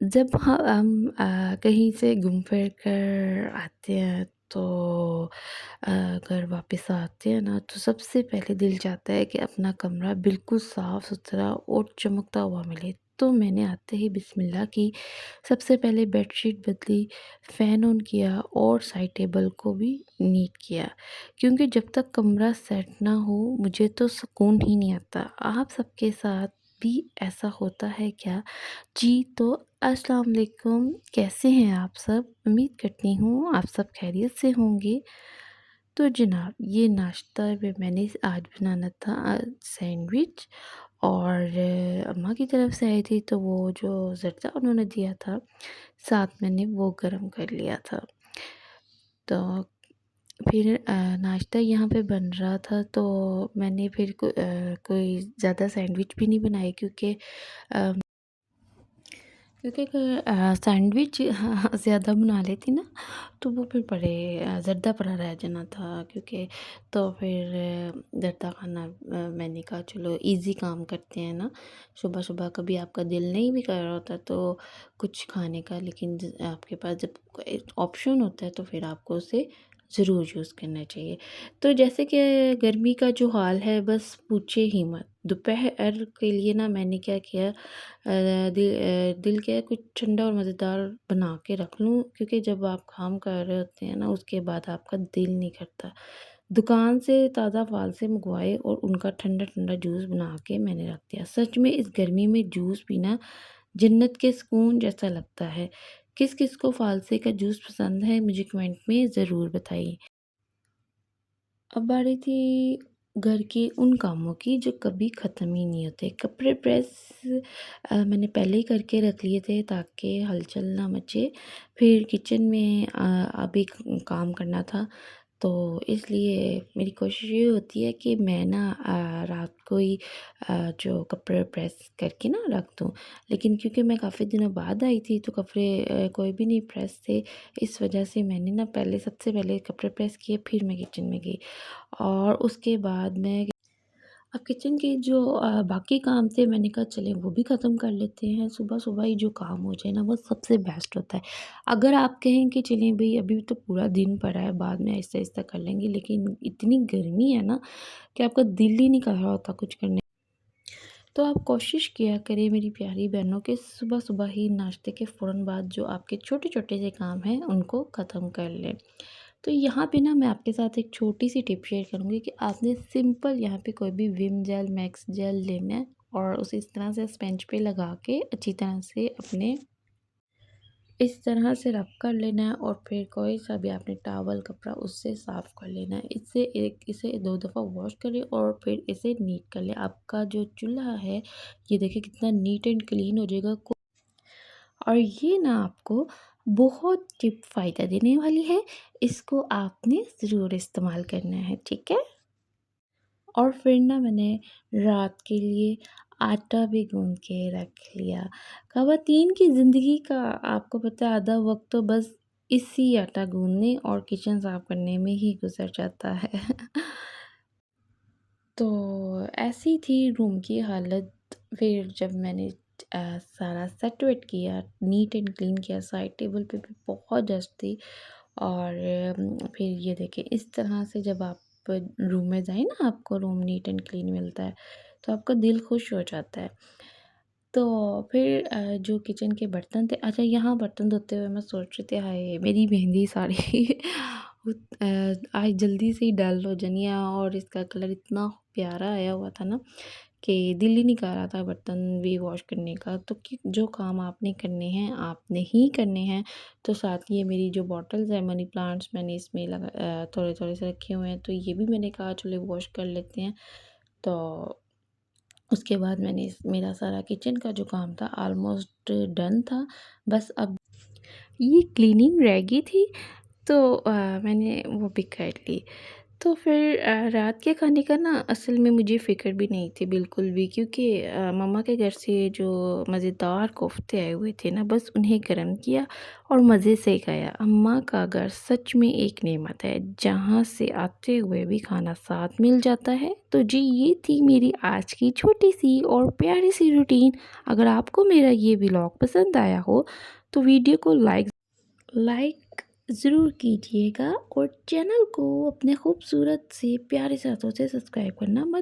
जब हम कहीं से घूम फिर कर आते हैं तो घर वापस आते हैं ना तो सबसे पहले दिल चाहता है कि अपना कमरा बिल्कुल साफ़ सुथरा और चमकता हुआ मिले। तो मैंने आते ही बिस्मिल्लाह की, सबसे पहले बेडशीट बदली, फ़ैन ऑन किया और साइड टेबल को भी नीट किया, क्योंकि जब तक कमरा सेट ना हो मुझे तो सुकून ही नहीं आता। आप सबके साथ भी ऐसा होता है क्या? जी, तो अस्सलाम वालेकुम, कैसे हैं आप सब? उम्मीद करती हूँ आप सब खैरियत से होंगे। तो जनाब ये नाश्ता में मैंने आज बनाना था सैंडविच और अम्मा की तरफ से आई थी तो वो जो ज़र्दा उन्होंने दिया था, साथ मैंने वो गरम कर लिया था। तो फिर नाश्ता यहाँ पे बन रहा था तो मैंने फिर कोई ज़्यादा सैंडविच भी नहीं बनाए, अ सैंडविच ज़्यादा बना लेती ना तो वो फिर बड़े ज़्यादा पड़ा रह जाना था, क्योंकि तो फिर ज़र्दा खाना मैंने कहा चलो इजी काम करते हैं ना। सुबह-सुबह कभी आपका दिल नहीं भी कर रहा होता तो कुछ खाने का, लेकिन आपके पास जब कोई ऑप्शन होता है तो फिर आपको उसे ज़रूर यूज़ करना चाहिए। तो जैसे कि गर्मी का जो हाल है बस पूछे ही मत। दोपहर के लिए ना मैंने क्या किया, दिल किया कुछ ठंडा और मज़ेदार बना के रख लूँ, क्योंकि जब आप काम कर रहे होते हैं ना उसके बाद आपका दिल नहीं करता। दुकान से ताज़ा फल से मंगवाए और उनका ठंडा-ठंडा जूस बना के मैंने रख दिया। सच में इस गर्मी में जूस पीना जन्नत के सुकून जैसा लगता है। किस-किस को फ़ालसे का जूस पसंद है मुझे कमेंट में ज़रूर बताइए। अब बारी थी घर के उन कामों की जो कभी ख़त्म ही नहीं होते। कपड़े प्रेस मैंने पहले ही करके रख लिए थे ताकि हलचल ना मचे। फिर किचन में अभी काम करना था तो इसलिए मेरी कोशिश ये होती है कि मैं ना रात को ही जो कपड़े प्रेस करके ना रख दूँ। लेकिन क्योंकि मैं काफ़ी दिनों बाद आई थी तो कपड़े कोई भी नहीं प्रेस थे, इस वजह से मैंने ना सबसे पहले कपड़े प्रेस किए, फिर मैं किचन में गई और उसके बाद मैं अब किचन के जो बाकी काम थे मैंने कहा चलें वो भी ख़त्म कर लेते हैं। सुबह-सुबह ही जो काम हो जाए ना वो सबसे बेस्ट होता है। अगर आप कहें कि चलें भई अभी तो पूरा दिन पड़ा है, बाद में आहिस्ता-आहिस्ता कर लेंगे, लेकिन इतनी गर्मी है ना कि आपका दिल ही नहीं कर रहा होता कुछ करने। तो आप कोशिश किया करें मेरी प्यारी बहनों कि सुबह-सुबह ही नाश्ते के फ़ौरन बाद जो आपके छोटे-छोटे से काम हैं उनको ख़त्म कर लें। तो यहाँ पे ना मैं आपके साथ एक छोटी-सी टिप शेयर करूँगी कि आपने सिंपल यहाँ पे कोई भी विम जेल, मैक्स जेल लेना है और उसे इस तरह से स्पंज पे लगा के अच्छी तरह से अपने इस तरह से रब कर लेना है और फिर कोई सा भी आपने टॉवल कपड़ा उससे साफ़ कर लेना है। इसे 2 दफ़ा वॉश करें और फिर इसे नीट कर लें। आपका जो चूल्हा है ये देखिए कितना नीट एंड क्लीन हो जाएगा। और ये ना आपको बहुत फ़ायदा देने वाली है। इसको आपने ज़रूर इस्तेमाल करना है, ठीक है? और फिर ना मैंने रात के लिए आटा भी गूँध के रख लिया। ख़वातीन की ज़िंदगी का आपको पता है आधा वक़्त तो बस इसी आटा गूँधने और किचन साफ़ करने में ही गुज़र जाता है। तो ऐसी थी रूम की हालत। फिर जब मैंने सारा सेट वेट किया, नीट एंड क्लीन किया, साइड टेबल पे भी बहुत डस्ट थी और फिर ये देखिए इस तरह से जब आप रूम में जाएँ ना आपको रूम नीट एंड क्लीन मिलता है, तो आपका दिल खुश हो जाता है। तो फिर जो किचन के बर्तन थे, अच्छा यहाँ बर्तन धोते हुए मैं सोच रही थी हाय मेरी मेहंदी सारी आज जल्दी से ही डल हो जानी है और इसका कलर इतना प्यारा आया हुआ था ना कि दिल ही नहीं कर रहा था बर्तन भी वॉश करने का। तो कि जो काम आपने करने हैं आपने ही करने हैं। तो साथ ये मेरी जो बॉटल्स है मनी प्लांट्स मैंने इसमें थोड़े-थोड़े से रखे हुए हैं, तो ये भी मैंने कहा चलो वॉश कर लेते हैं। तो उसके बाद मैंने मेरा सारा किचन का जो काम था ऑलमोस्ट डन था। बस अब ये क्लीनिंग रह गई थी तो मैंने वो भी कर ली। तो फिर रात के खाने का ना असल में मुझे फ़िक्र भी नहीं थी बिल्कुल भी, क्योंकि मम्मा के घर से जो मज़ेदार कोफ्ते आए हुए थे ना, बस उन्हें गरम किया और मज़े से खाया। अम्मा का घर सच में एक नेमत है, जहाँ से आते हुए भी खाना साथ मिल जाता है। तो जी, ये थी मेरी आज की छोटी-सी और प्यारी-सी रूटीन। अगर आपको मेरा ये व्लॉग पसंद आया हो, तो वीडियो को लाइक ज़रूर कीजिएगा और चैनल को अपने खूबसूरत से प्यारे से हाथों से सब्सक्राइब करना मत